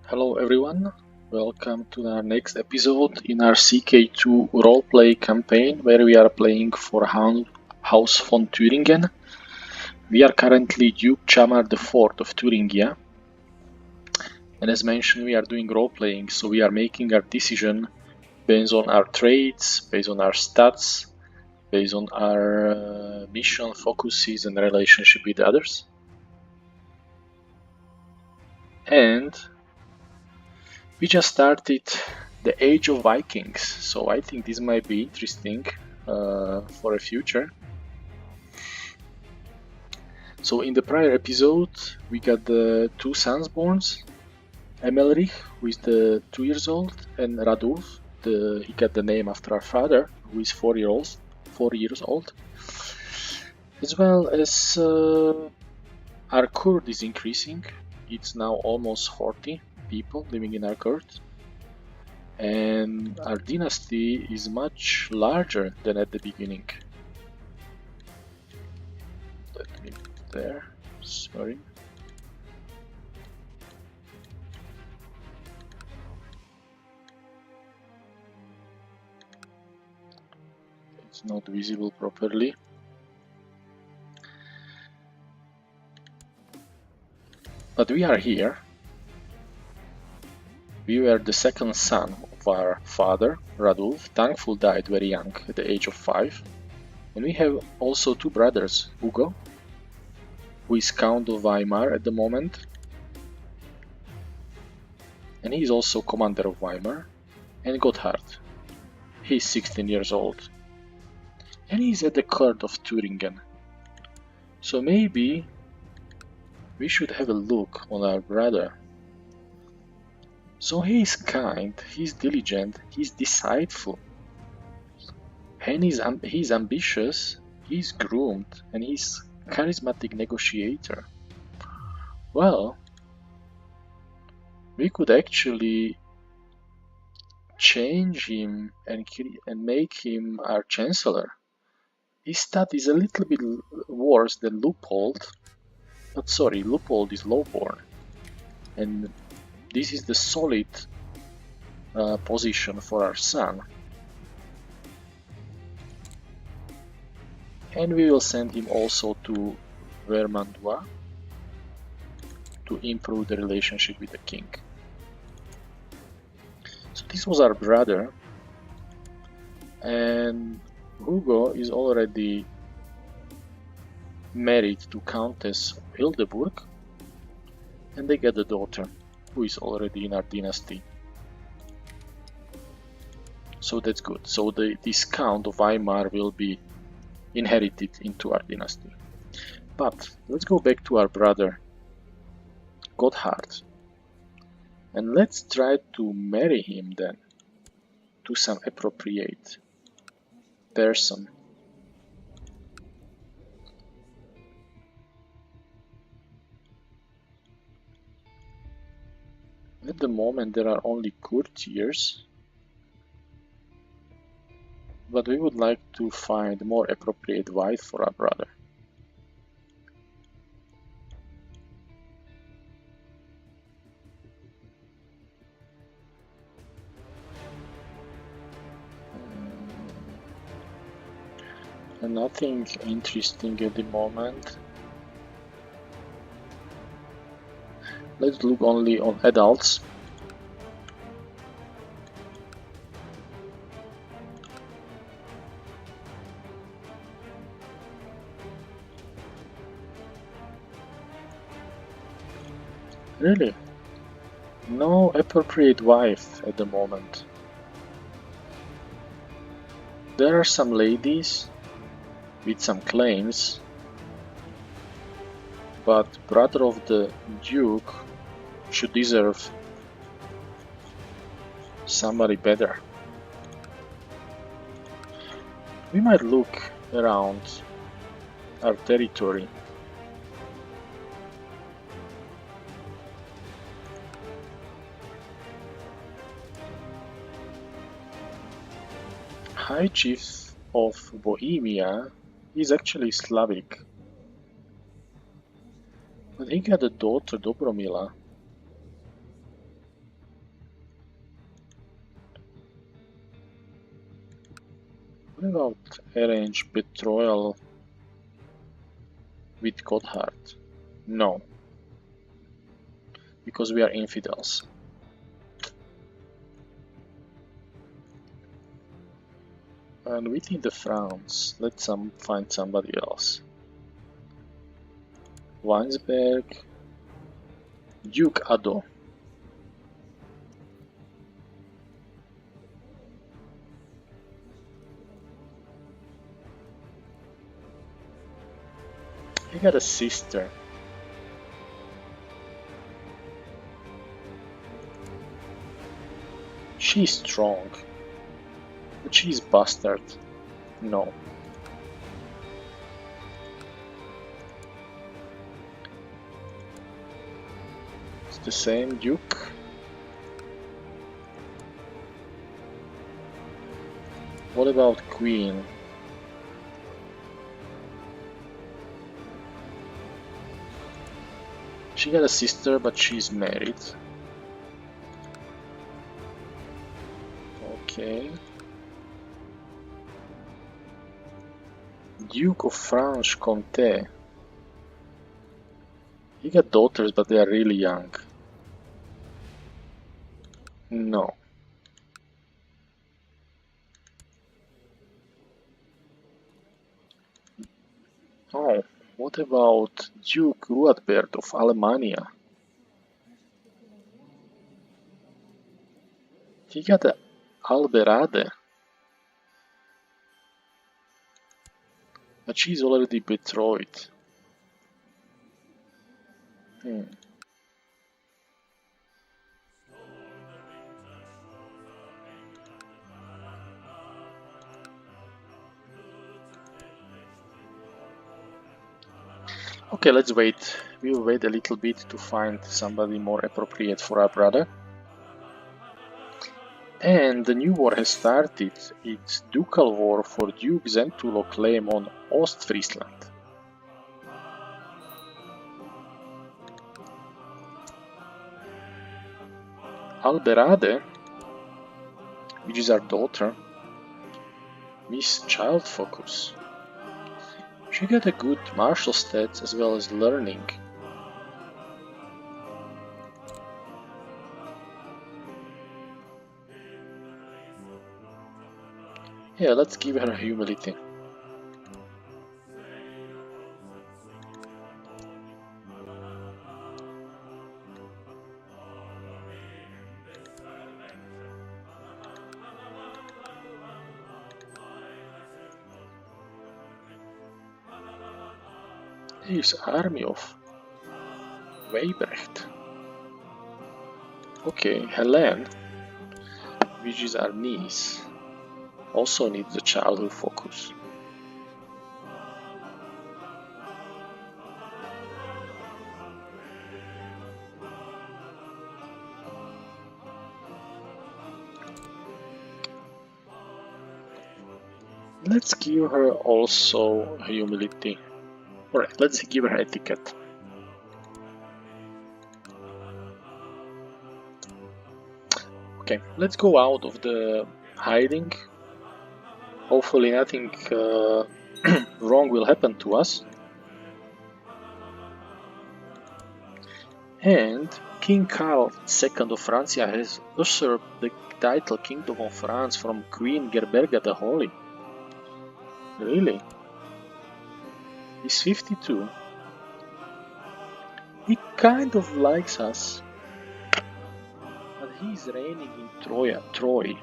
Hello everyone, welcome to our next episode in our CK2 Roleplay campaign where we are playing for House von Thuringen. We are currently Duke Chamar IV of Thuringia, and as mentioned we are doing roleplaying, so we are making our decision based on our traits, based on our stats, based on our mission focuses and relationship with others. And we just started the Age of Vikings, so I think this might be interesting for a future. So in the prior episode we got the two sons born, Emelrich, who is the 2 years old, and Radulf, he got the name after our father, who is 4 years old. As well as our court is increasing. It's now almost 40 people living in our court. And our dynasty is much larger than at the beginning. Let me put there, sorry. It's not visible properly. But we are here. We were the second son of our father, Radulf. Thankful died very young, at the age of 5. And we have also two brothers, Hugo, who is Count of Weimar at the moment. And he is also commander of Weimar. And Gotthard. He is 16 years old. And he is at the court of Thuringen. So maybe we should have a look on our brother. So he is kind, he's diligent, he's decideful, and he's ambitious, he's groomed, and he's charismatic negotiator. Well, we could actually change him and make him our chancellor. His stat is a little bit worse than Leupold, but sorry, Leupold is lowborn, and this is the solid position for our son. And we will send him also to Vermandois to improve the relationship with the king. So this was our brother, and Hugo is already married to Countess Hildeburg, and they get a daughter who is already in our dynasty. So that's good. So this Count of Weimar will be inherited into our dynasty. But let's go back to our brother Gotthard, and let's try to marry him then to some appropriate person. At the moment there are only courtiers, but we would like to find a more appropriate wife for our brother. And nothing interesting at the moment. Let's look only on adults. Really? No appropriate wife at the moment. There are some ladies with some claims, but brother of the Duke should deserve somebody better. We might look around our territory. High Chief of Bohemia is actually Slavic, but he got a daughter, Dobromila. What about arrange betroyal with Gotthard? No, because we are infidels. And within the France, let's find somebody else. Weinsberg, Duke Ado. He got a sister. She's strong, but she's bastard. No. It's the same Duke. What about Queen? She got a sister, but she's married. Okay. Duke of Franche-Comté. He got daughters, but they are really young. No. Oh, what about Duke Ruadbert of Alemania? He got a Alberade. But she's already betrothed. Okay, let's wait. We'll wait a little bit to find somebody more appropriate for our brother. And the new war has started. It's Ducal War for Duke Zentulo claim on Ostfriesland. Alberade, which is our daughter, Miss Child Focus. She got a good martial stats as well as learning. Yeah, let's give her humility. Here's army of Weibrecht. Okay, Helene, which is our niece, also needs the childhood focus. Let's give her also humility. Alright, let's give her etiquette. Okay, let's go out of the hiding. Hopefully nothing wrong will happen to us. And King Carl II of Francia has usurped the title Kingdom of France from Queen Gerberga the Holy. Really? He's 52. He kind of likes us. But he's reigning in Troy.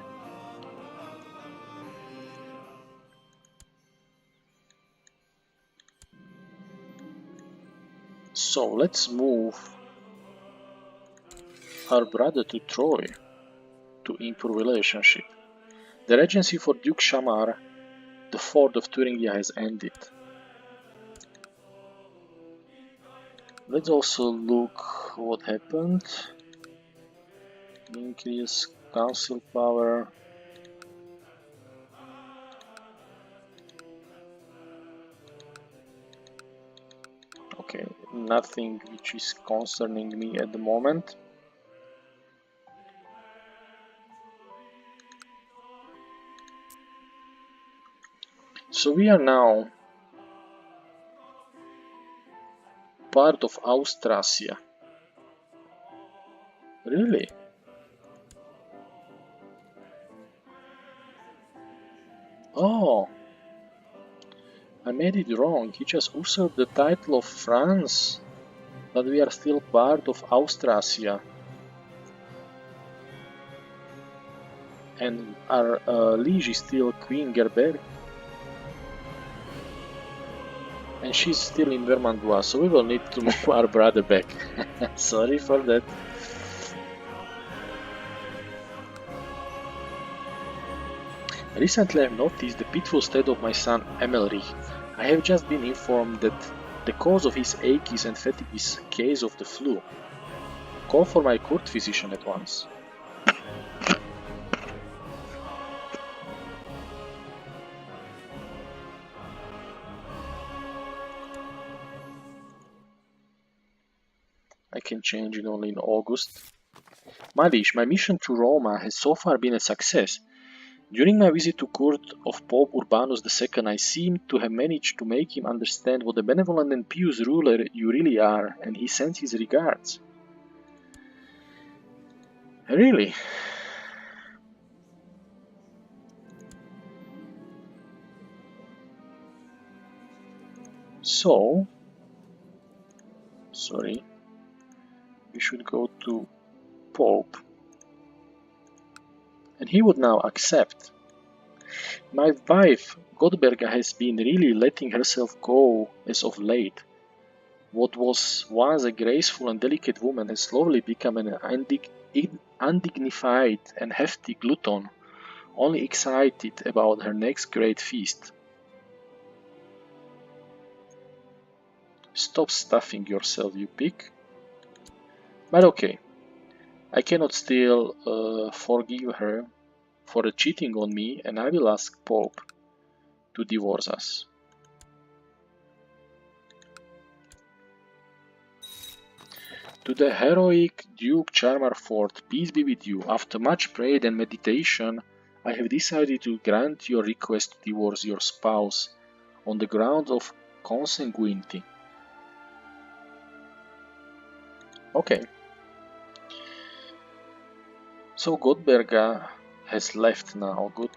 So let's move our brother to Troy to improve relationship. The regency for Duke Shamar, the fourth of Thuringen, has ended. Let's also look what happened. Increase council power. Okay, nothing which is concerning me at the moment. So we are now part of Austrasia. Really? Oh, I made it wrong. He just usurped the title of France, but we are still part of Austrasia. And our liege is still Queen Gerber. And she's still in Vermandois, so we will need to move our brother back. Sorry for that. Recently I've noticed the pitiful state of my son Emelrich. I have just been informed that the cause of his aches and fatigue is a case of the flu. Call for my court physician at once. I can change it only in August. My liege, my mission to Roma has so far been a success. During my visit to court of Pope Urbanus II, I seemed to have managed to make him understand what a benevolent and pious ruler you really are, and he sends his regards. Really? So, sorry, we should go to Pope, and he would now accept. My wife, Goldberga, has been really letting herself go as of late. What was once a graceful and delicate woman has slowly become an undignified and hefty glutton, only excited about her next great feast. Stop stuffing yourself, you pig. But okay, I cannot still forgive her for cheating on me, and I will ask Pope to divorce us. To the heroic Duke Charmerford, peace be with you. After much prayer and meditation, I have decided to grant your request to divorce your spouse on the ground of consanguinity. Okay. So Goldberga has left now, good.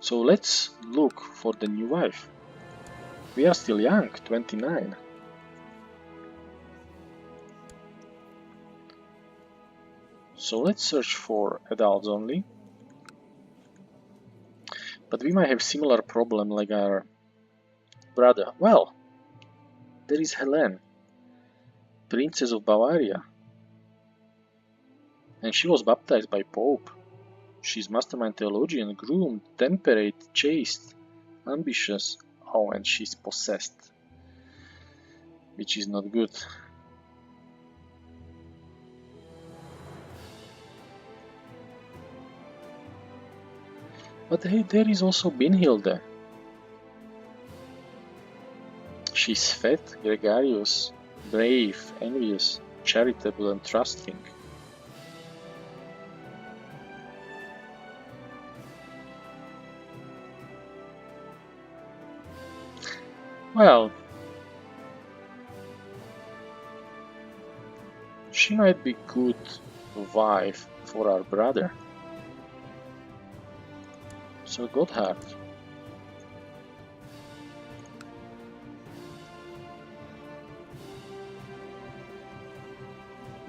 So let's look for the new wife. We are still young, 29. So let's search for adults only. But we might have similar problem like our brother. Well, there is Helene, Princess of Bavaria. And she was baptized by Pope. She's mastermind theologian, groomed, temperate, chaste, ambitious. Oh, and she's possessed. Which is not good. But hey, there is also Brynhilde. She's fat, gregarious, brave, envious, charitable and trusting. Well, she might be good wife for our brother. So Gotthard.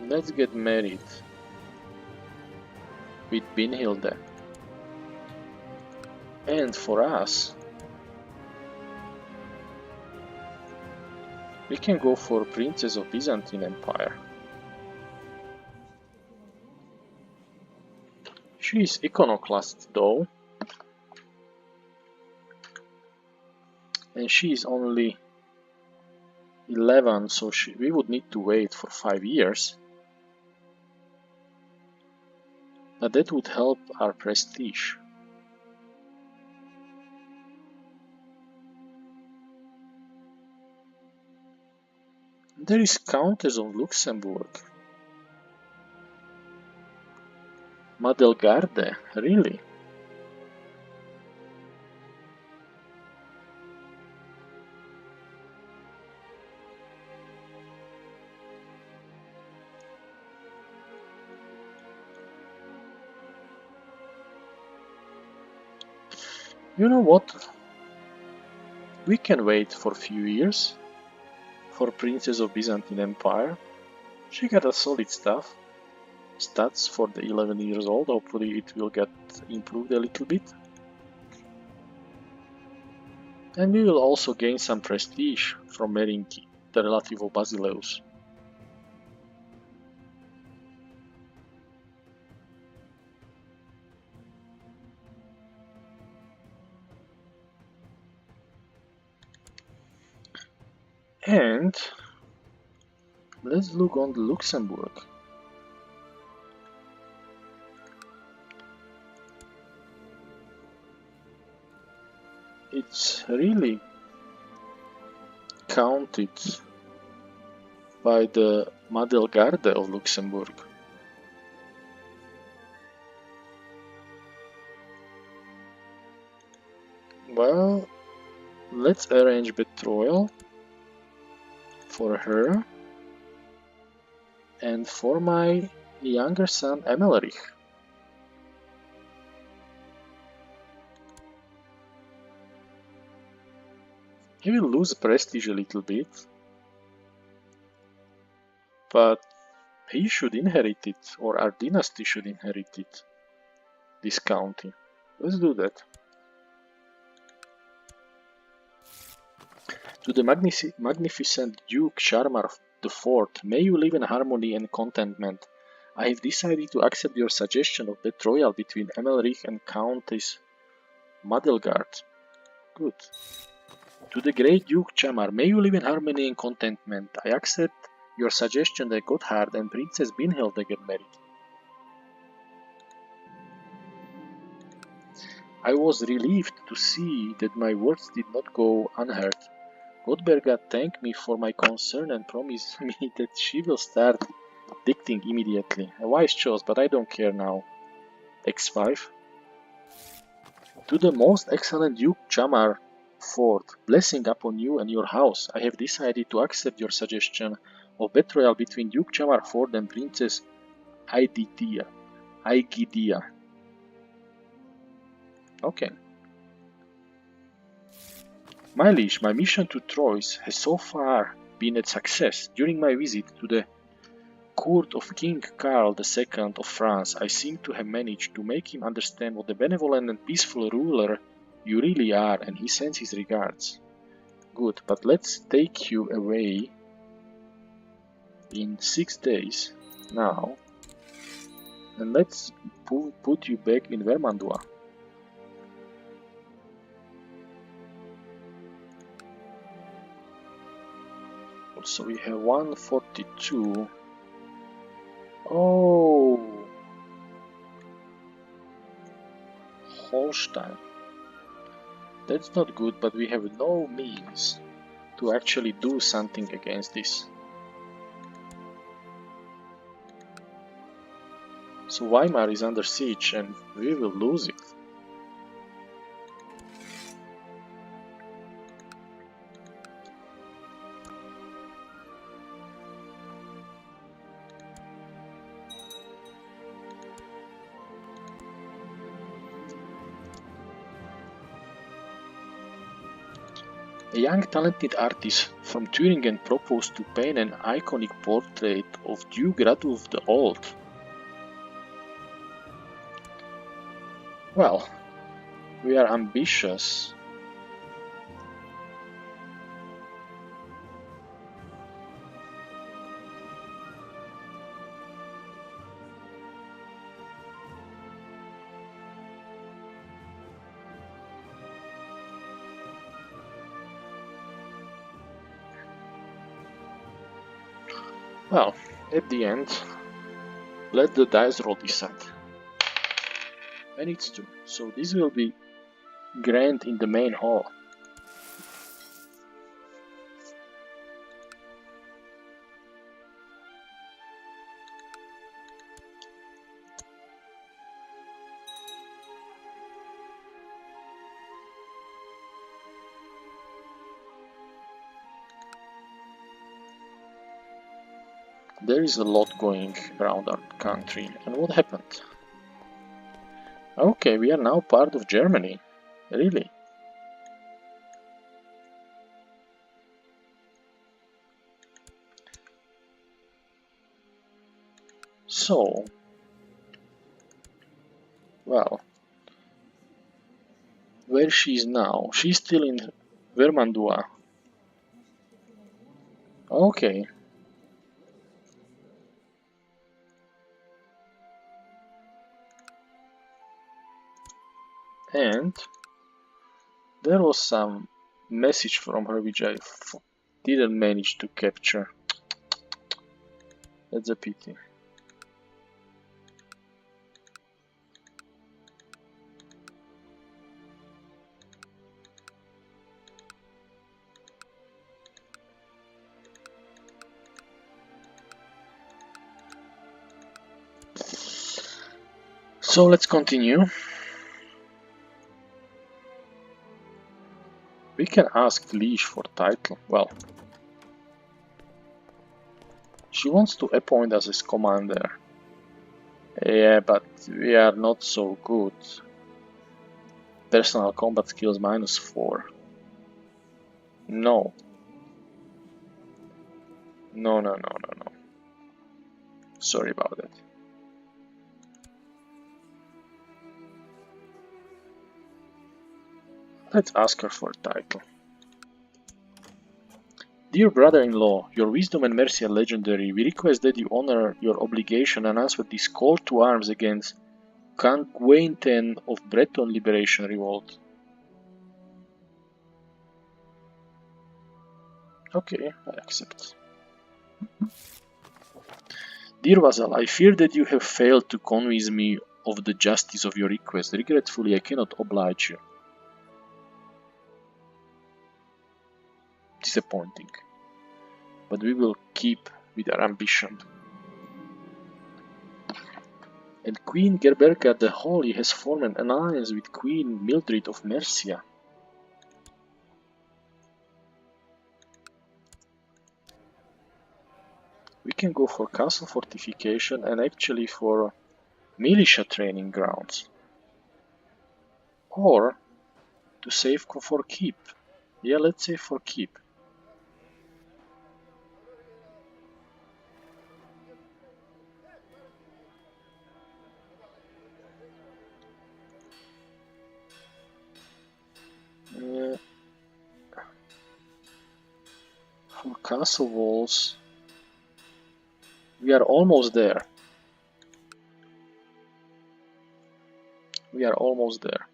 Let's get married with Brynhilde. And for us, we can go for Princess of Byzantine Empire. She is iconoclast though. And she is only 11, so we would need to wait for 5 years. But that would help our prestige. There is Countess of Luxembourg. Madelgarde, really? You know what? We can wait for a few years for Princess of Byzantine Empire. She got a solid stats for the 11 years old. Hopefully it will get improved a little bit. And we will also gain some prestige from marrying the relative of Basileus. And let's look on the Luxembourg. It's really counted by the Madelgarde of Luxembourg. Well, let's arrange betrothal for her and for my younger son Emelrich. He will lose prestige a little bit, but he should inherit it, or our dynasty should inherit it, this county. Let's do that. To the magnificent Duke Sharmar IV, may you live in harmony and contentment. I have decided to accept your suggestion of betrothal between Emelrich and Countess Madelgard. Good. To the great Duke Chamar, may you live in harmony and contentment. I accept your suggestion that Gotthard and Princess Brynhilde get married. I was relieved to see that my words did not go unheard. Gottberga thanked me for my concern and promised me that she will start dicting immediately. A wise choice, but I don't care now. X5. To the most excellent Duke Chamar IV, blessing upon you and your house, I have decided to accept your suggestion of betrothal between Duke Chamar IV and Princess Aigidia. Okay. My liege, my mission to Troyes has so far been a success. During my visit to the court of King Karl II of France, I seem to have managed to make him understand what a benevolent and peaceful ruler you really are, and he sends his regards. Good, but let's take you away in 6 days now, and let's put you back in Vermandois. So we have 142. Oh, Holstein. That's not good, but we have no means to actually do something against this. So Weimar is under siege and we will lose it. A young talented artist from Thuringen proposed to paint an iconic portrait of Duke Radulf the Old. Well, we are ambitious. Well, at the end, let the dice roll decide. And it's 2, so this will be grand in the main hall. There is a lot going around our country. And what happened? Okay, we are now part of Germany. Really? So, well, where she is now? She's still in Vermandua. Okay. And there was some message from her which I didn't manage to capture. That's a pity. So let's continue. We can ask Liege for title. Well, she wants to appoint us as commander. Yeah, but we are not so good. Personal combat skills -4. No. No. Sorry about that. Let's ask her for a title. Dear brother-in-law, your wisdom and mercy are legendary. We request that you honor your obligation and answer this call to arms against Canquainten of Breton Liberation Revolt. Okay, I accept. Dear vassal, I fear that you have failed to convince me of the justice of your request. Regretfully, I cannot oblige you. Disappointing. But we will keep with our ambition. And Queen Gerberga the Holy has formed an alliance with Queen Mildred of Mercia. We can go for castle fortification and actually for militia training grounds. Or to save for keep. Yeah, let's save for keep. For castle walls, we are almost there. We are almost there.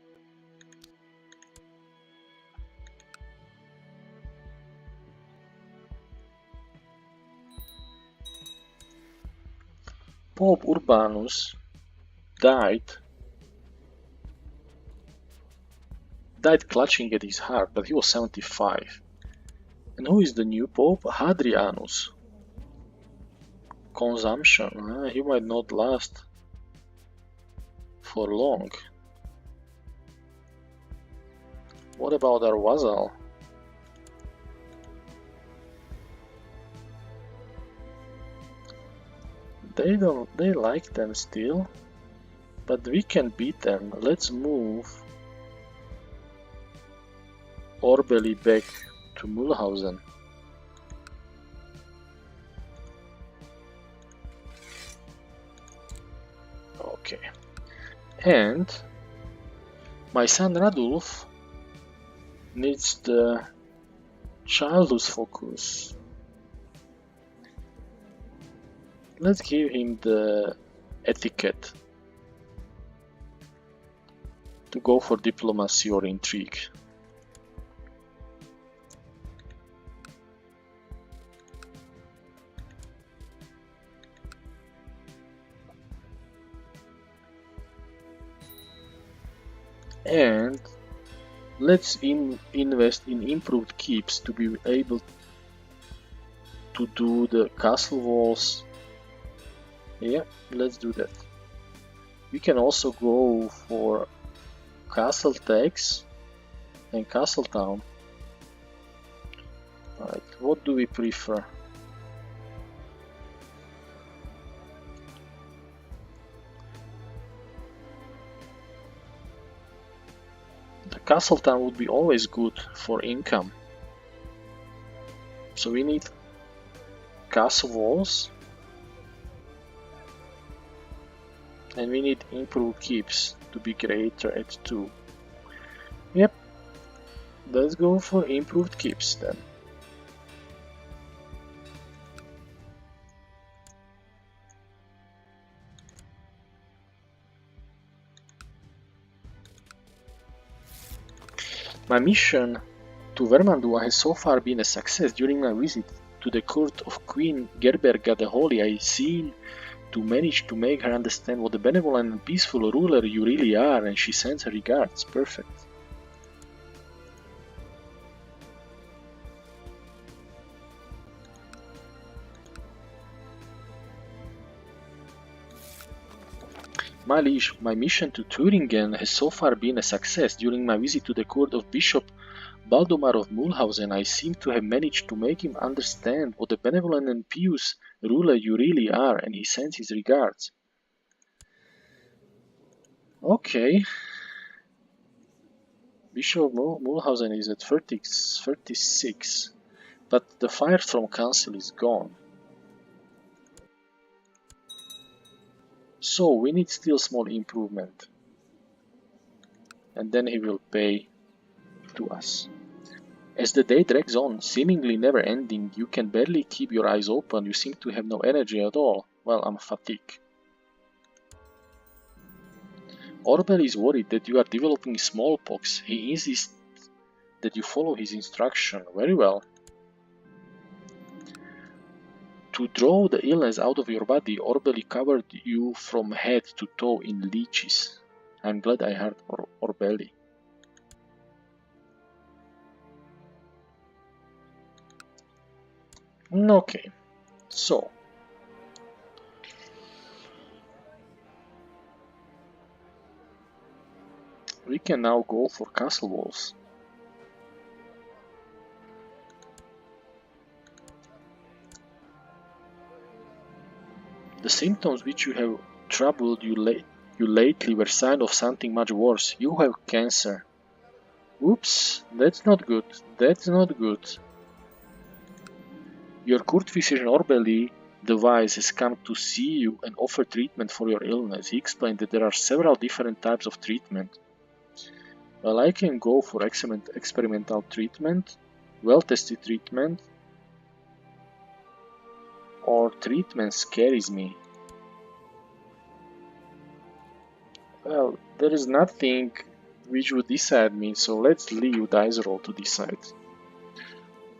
Pope Urbanus died clutching at his heart, but he was 75. And who is the new Pope? Hadrianus. Consumption. He might not last for long. What about our vassal? They like them still, but we can beat them. Let's move Orbeli back to Mulhausen. Okay. And my son Radulf needs the childless focus. Let's give him the etiquette to go for diplomacy or intrigue. And let's invest in improved keeps to be able to do the castle walls. Yeah, let's do that. We can also go for castle tax and castle town. Alright, what do we prefer? Castletown would be always good for income. So we need castle walls. And we need improved keeps to be greater at 2. Yep. Let's go for improved keeps then. My mission to Vermandua has so far been a success. During my visit to the court of Queen Gerberga the Holy, I seem to manage to make her understand what a benevolent and peaceful ruler you really are, and she sends her regards. Perfect. My liege, my mission to Thuringen has so far been a success. During my visit to the court of Bishop Baldemar of Mulhausen, I seem to have managed to make him understand what a benevolent and pious ruler you really are, and he sends his regards. Okay. Bishop of Mulhausen is at 36, but the fire from council is gone. So we need still small improvement. And then he will pay to us. As the day drags on, seemingly never ending, you can barely keep your eyes open, you seem to have no energy at all. Well, I'm fatigued. Orbel is worried that you are developing smallpox. He insists that you follow his instruction. Very well. To draw the illness out of your body, Orbeli covered you from head to toe in leeches. I'm glad I heard Orbeli. Okay, so we can now go for castle walls. The symptoms which you have troubled you lately were signs of something much worse. You have cancer. Oops, that's not good. That's not good. Your court physician Orbeli the Wise has come to see you and offer treatment for your illness. He explained that there are several different types of treatment. Well, I can go for experimental treatment, well-tested treatment, or treatment scares me. Well, there is nothing which would decide me, so let's leave dice roll to decide.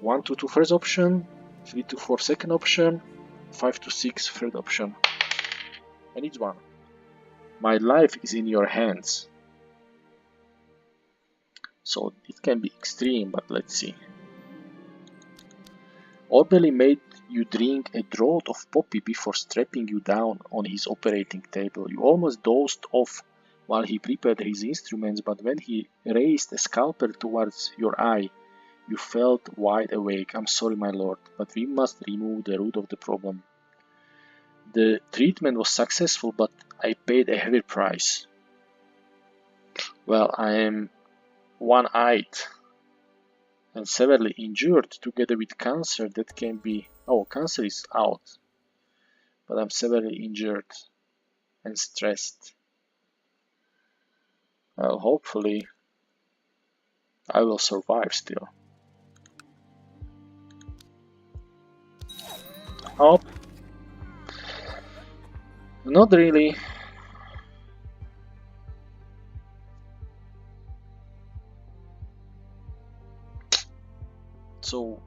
1 to 2 first option, 3 to 4 second option, 5 to 6 third option. And it's 1. My life is in your hands. So it can be extreme, but let's see. Orbeli made you drink a draught of poppy before strapping you down on his operating table. You almost dozed off while he prepared his instruments, but when he raised a scalpel towards your eye, you felt wide awake. I'm sorry, my lord, but we must remove the root of the problem. The treatment was successful, but I paid a heavy price. Well, I am one-eyed and severely injured together with cancer that can be... Oh, cancer is out, but I'm severely injured and stressed. Well, hopefully I will survive still. Oh, not really. So,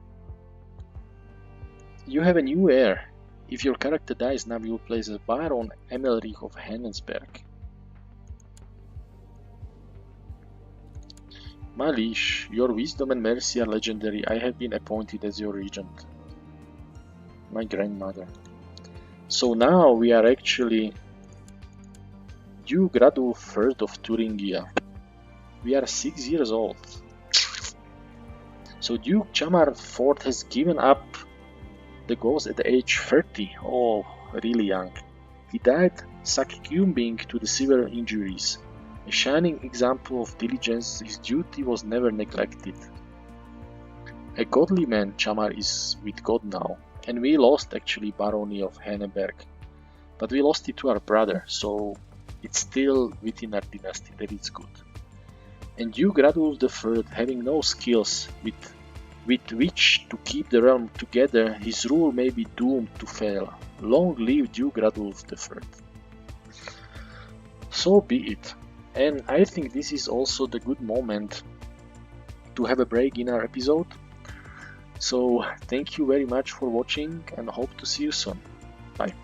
you have a new heir. If your character dies now, you will place a Baron Emelrich of Hennensberg. My liege, your wisdom and mercy are legendary. I have been appointed as your regent. My grandmother. So now we are actually Duke Radulf III of Thuringia. We are 6 years old. So Duke Chamar IV has given up the ghost at the age 30. Oh, really young. He died succumbing to the severe injuries. A shining example of diligence, his duty was never neglected. A godly man, Chamar is with God now, and we lost actually Barony of Henneberg, but we lost it to our brother, so it's still within our dynasty, that it's good. And Duke Radulf III, having no skills with which to keep the realm together, his rule may be doomed to fail. Long live Duke Radulf III. So be it. And I think this is also the good moment to have a break in our episode. So thank you very much for watching and hope to see you soon. Bye.